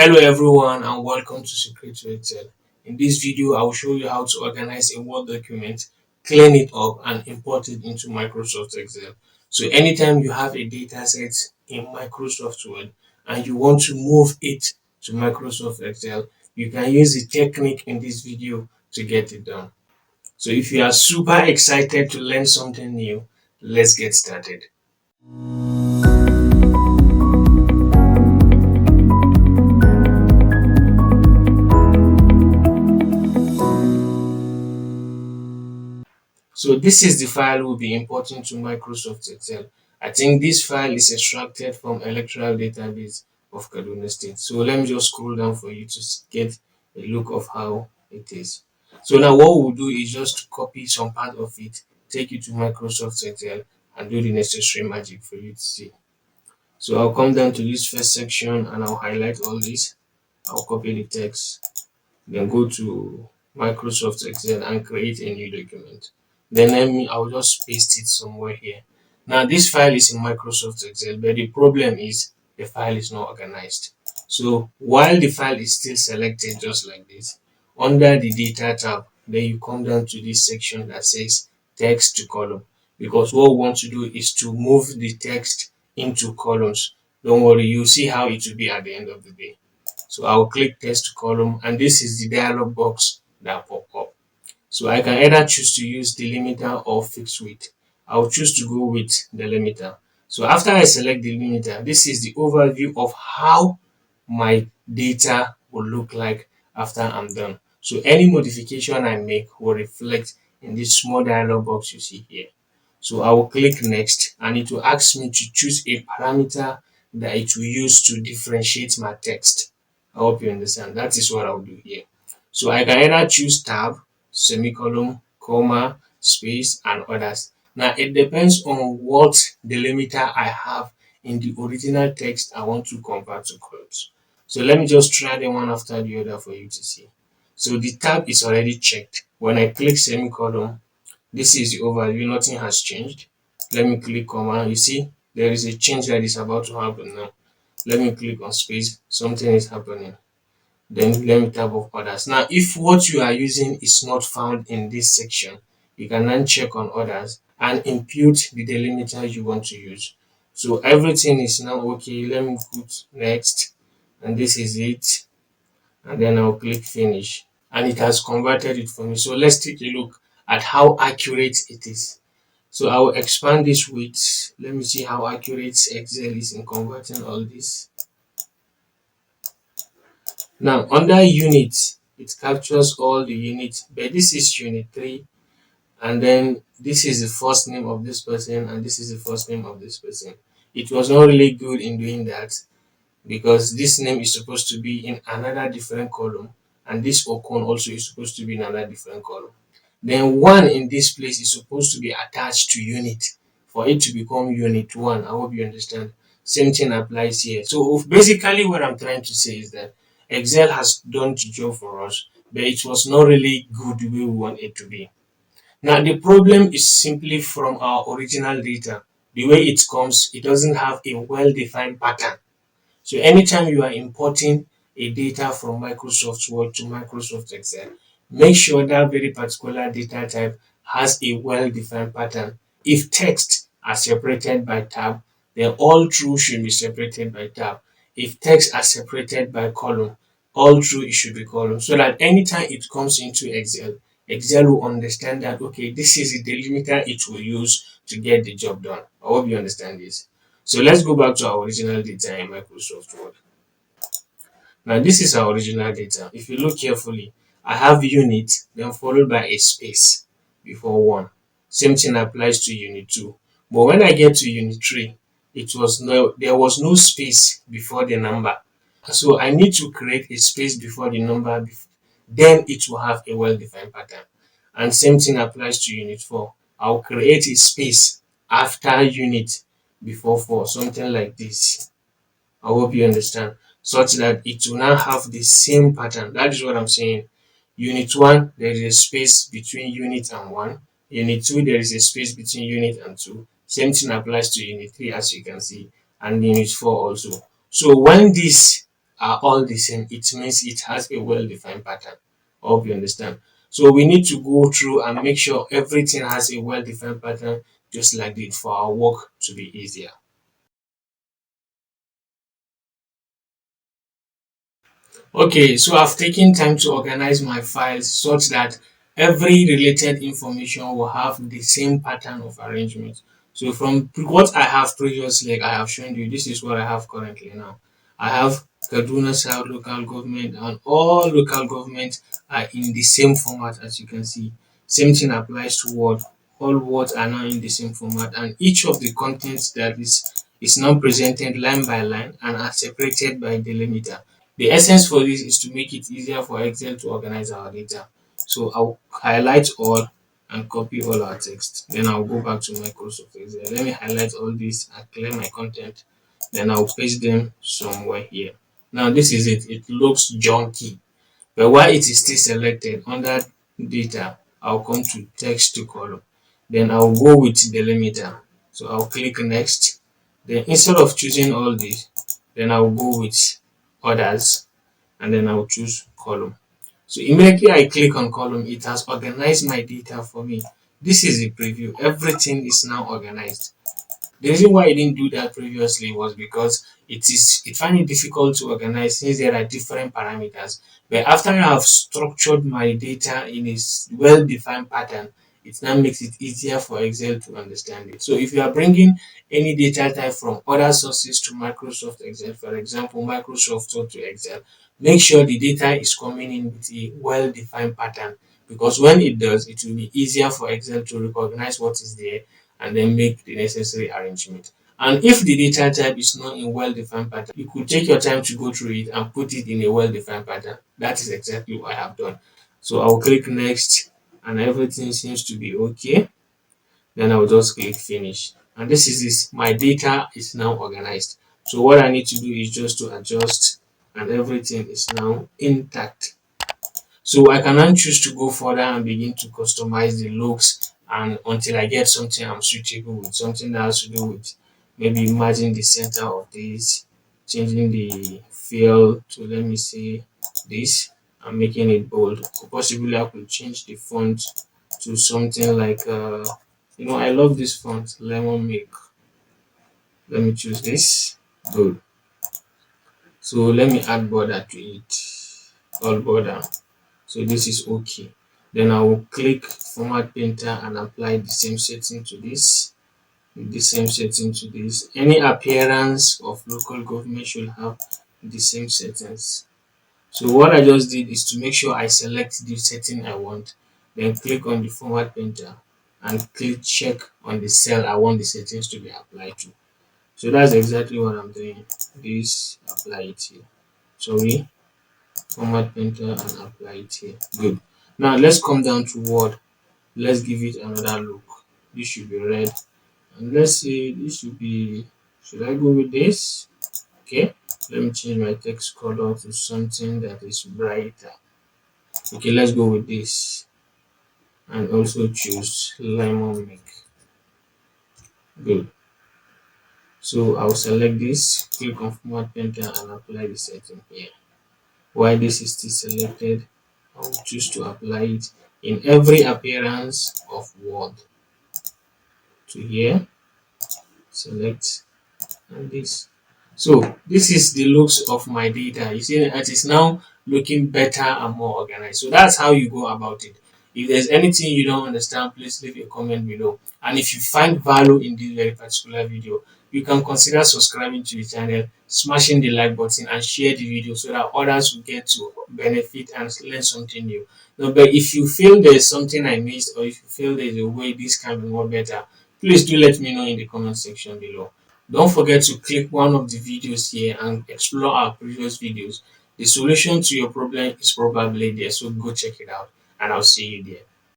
Hello everyone and welcome to Secret to Excel. In this video, I will show you how to organize a Word document, clean it up and import it into Microsoft Excel. So anytime you have a data set in Microsoft Word and you want to move it to Microsoft Excel, you can use the technique in this video to get it done. So if you are super excited to learn something new, let's get started. So this is the file we'll be importing to Microsoft Excel. I think this file is extracted from electoral database of Kaduna State. So let me just scroll down for you to get a look of how it is. So now what we'll do is just copy some part of it, take it to Microsoft Excel and do the necessary magic for you to see. So I'll come down to this first section and I'll highlight all this. I'll copy the text, then go to Microsoft Excel and create a new document. Then I'll just paste it somewhere here. Now this file is in Microsoft Excel, but the problem is the file is not organized. So while the file is still selected just like this, under the data tab, then you come down to this section that says text to column, because what we want to do is to move the text into columns. Don't worry, you'll see how it will be at the end of the day. So I'll click text to column and this is the dialog box that pop up. So I can either choose to use delimiter or fixed width. I'll choose to go with delimiter. So after I select delimiter, this is the overview of how my data will look like after I'm done. So any modification I make will reflect in this small dialog box you see here. So I will click next and it will ask me to choose a parameter that it will use to differentiate my text. I hope you understand. That is what I'll do here. So I can either choose tab, semicolon, comma, space, and others. Now it depends on what delimiter I have in the original text I want to convert to columns. So let me just try them one after the other for you to see. So the tab is already checked. When I click semicolon, this is the overview, nothing has changed. Let me click comma, you see there is a change that is about to happen now. Let me click on space, something is happening. Then let me tap off others. Now if what you are using is not found in this section, you can then check on others and impute the delimiter you want to use. So everything is now okay. Let me put next and this is it, and then I'll click finish and it has converted it for me. So let's take a look at how accurate it is. So I will expand this width. Let me see how accurate Excel is in converting all this. Now under unit, it captures all the units, but this is unit 3 and then this is the first name of this person and this is the first name of this person. It was not really good in doing that because this name is supposed to be in another different column and this Okon also is supposed to be in another different column. Then 1 in this place is supposed to be attached to unit for it to become unit 1. I hope you understand. Same thing applies here. So basically what I'm trying to say is that Excel has done the job for us, but it was not really good the way we want it to be. Now the problem is simply from our original data. The way it comes, it doesn't have a well-defined pattern. So anytime you are importing a data from Microsoft Word to Microsoft Excel, make sure that very particular data type has a well-defined pattern. If text are separated by tab, then all true should be separated by tab. If text are separated by column, all true it should be column. So that anytime it comes into Excel, Excel will understand that okay, this is the delimiter it will use to get the job done. I hope you understand this. So let's go back to our original data in Microsoft Word. Now this is our original data. If you look carefully, I have unit, then followed by a space before 1. Same thing applies to unit 2. But when I get to unit 3, there was no space before the number. So I need to create a space before the number, then it will have a well-defined pattern. And same thing applies to unit 4. I'll create a space after unit before 4, something like this. I hope you understand, such that it will now have the same pattern. That is what I'm saying. Unit 1, there is a space between unit and 1. Unit 2, there is a space between unit and 2. Same thing applies to unit 3 as you can see, and unit 4 also. So when these are all the same, it means it has a well-defined pattern. I hope you understand. So we need to go through and make sure everything has a well-defined pattern, just like this, for our work to be easier. Okay, so I've taken time to organize my files such that every related information will have the same pattern of arrangement. So from what I have previously, like I have shown you, this is what I have currently now. I have Kaduna South local government, and all local government are in the same format, as you can see. Same thing applies to Word. All words are now in the same format, and each of the contents that is now presented line by line and are separated by delimiter. The essence for this is to make it easier for Excel to organize our data. So I'll highlight all and copy all our text. Then I'll go back to Microsoft Excel. Let me highlight all this and clear my content. Then I'll paste them somewhere here. Now this is it. It looks junky. But while it is still selected under data, I'll come to text to column. Then I'll go with delimiter. So I'll click next. Then instead of choosing all these, then I'll go with others, and then I'll choose column. So immediately I click on column, it has organized my data for me. This is a preview. Everything is now organized. The reason why I didn't do that previously was because it find it difficult to organize since there are different parameters. But after I have structured my data in a well-defined pattern, it now makes it easier for Excel to understand it. So if you are bringing any data type from other sources to Microsoft Excel, for example, Microsoft Word to Excel, make sure the data is coming in with a well-defined pattern, because when it does, it will be easier for Excel to recognize what is there and then make the necessary arrangement. And if the data type is not in well-defined pattern, you could take your time to go through it and put it in a well-defined pattern. That is exactly what I have done. So I'll click next, and everything seems to be okay. Then I'll just click finish. And this is this. My data is now organized. So what I need to do is just to adjust, and everything is now intact. So I can now choose to go further and begin to customize the looks, and until I get something I'm suitable with, something that has to do with maybe matching the center of this, changing the fill to, let me see, this, and making it bold. Or possibly I could change the font to something like I love this font, Lemon Milk. Let me choose this. Good. So let me add border to it. All border. So this is okay. Then I will click format painter and apply the same setting to this, the same setting to this. Any appearance of local government should have the same settings. So what I just did is to make sure I select the setting I want, then click on the format painter and click check on the cell I want the settings to be applied to. So that's exactly what I'm doing. This, apply it here. Sorry, format painter and apply it here. Good. Now let's come down to Word. Let's give it another look. This should be red, and let's say this should be, should I go with this? Okay, let me change my text color to something that is brighter. Okay, let's go with this, and also choose lemon milk. Good. So I'll select this, click on format painter and apply the setting here. While this is still selected, I will choose to apply it in every appearance of Word. To here, select, and this. So this is the looks of my data. You see it is now looking better and more organized. So that's how you go about it. If there's anything you don't understand, please leave a comment below. And if you find value in this very particular video, you can consider subscribing to the channel, smashing the like button, and share the video so that others will get to benefit and learn something new. No, but if you feel there's something I missed, or if you feel there's a way this can be more better, please do let me know in the comment section below. Don't forget to click one of the videos here and explore our previous videos. The solution to your problem is probably there, so go check it out, and I'll see you there.